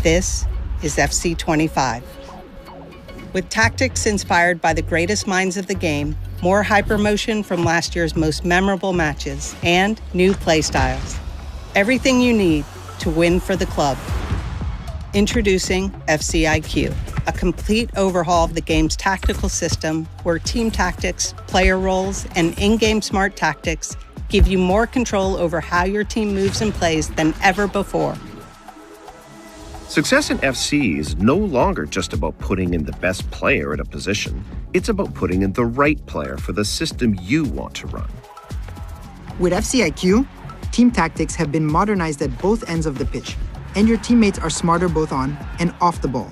This is FC25. With tactics inspired by the greatest minds of the game, more hypermotion from last year's most memorable matches, and new playstyles. Everything you need to win for the club. Introducing FCIQ, a complete overhaul of the game's tactical system where team tactics, player roles, and in-game smart tactics give you more control over how your team moves and plays than ever before. Success in FC is no longer just about putting in the best player at a position. It's about putting in the right player for the system you want to run. With FCIQ, team tactics have been modernized at both ends of the pitch, and your teammates are smarter both on and off the ball.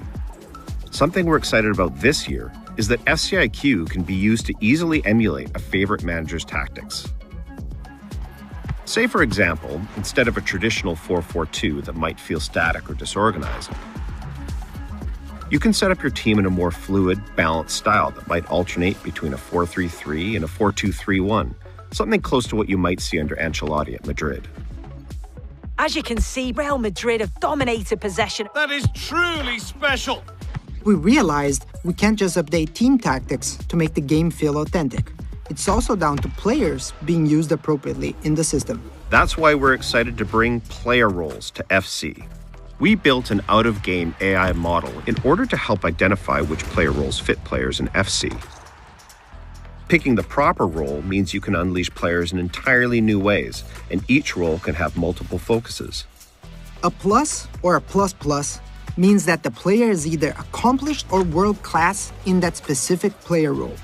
Something we're excited about this year is that FCIQ can be used to easily emulate a favorite manager's tactics. Say, for example, instead of a traditional 4-4-2 that might feel static or disorganized, you can set up your team in a more fluid, balanced style that might alternate between a 4-3-3 and a 4-2-3-1, something close to what you might see under Ancelotti at Madrid. As you can see, Real Madrid have dominated possession. That is truly special. We realized we can't just update team tactics to make the game feel authentic. It's also down to players being used appropriately in the system. That's why we're excited to bring player roles to FC. We built an out-of-game AI model in order to help identify which player roles fit players in FC. Picking the proper role means you can unleash players in entirely new ways, and each role can have multiple focuses. A plus or a plus means that the player is either accomplished or world-class in that specific player role.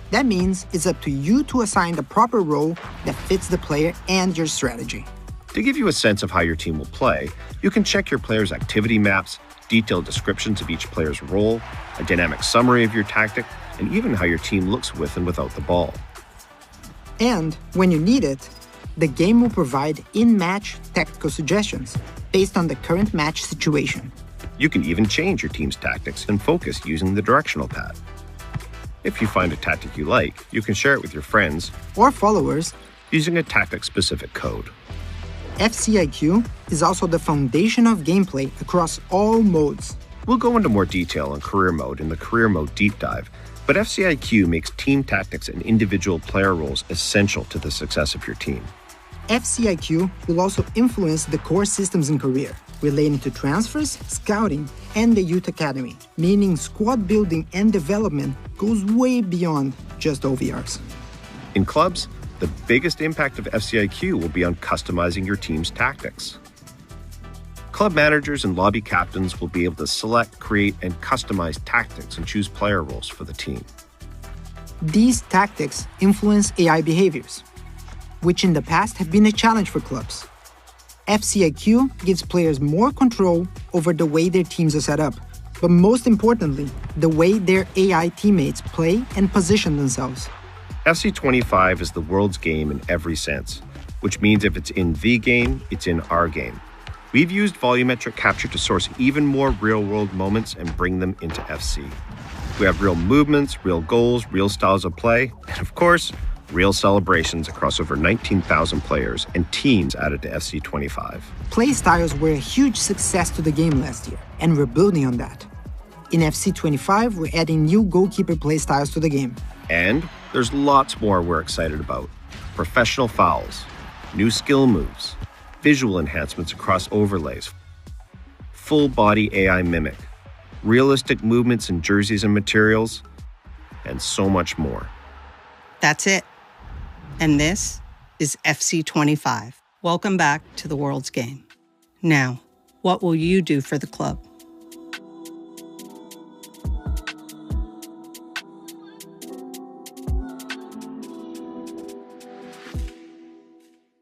That means it's up to you to assign the proper role that fits the player and your strategy. To give you a sense of how your team will play, you can check your players' activity maps, detailed descriptions of each player's role, a dynamic summary of your tactic, and even how your team looks with and without the ball. And when you need it, the game will provide in-match tactical suggestions based on the current match situation. You can even change your team's tactics and focus using the directional pad. If you find a tactic you like, you can share it with your friends or followers using a tactic-specific code. FCIQ is also the foundation of gameplay across all modes. We'll go into more detail on career mode in the career mode deep dive, but FCIQ makes team tactics and individual player roles essential to the success of your team. FCIQ will also influence the core systems in career, relating to transfers, scouting, and the youth academy, meaning squad building and development goes way beyond just OVRs. In clubs, the biggest impact of FCIQ will be on customizing your team's tactics. Club managers and lobby captains will be able to select, create, and customize tactics and choose player roles for the team. These tactics influence AI behaviors, which in the past have been a challenge for clubs. FCIQ gives players more control over the way their teams are set up, but most importantly, the way their AI teammates play and position themselves. FC25 is the world's game in every sense, which means if it's in the game, it's in our game. We've used volumetric capture to source even more real-world moments and bring them into FC. We have real movements, real goals, real styles of play, and of course, real celebrations across over 19,000 players and teams added to FC25. Play styles were a huge success to the game last year, and we're building on that. In FC25, we're adding new goalkeeper play styles to the game. And there's lots more we're excited about. Professional fouls, new skill moves, visual enhancements across overlays, full-body AI mimic, realistic movements in jerseys and materials, and so much more. That's it. And this is FC25. Welcome back to the world's game. Now, what will you do for the club?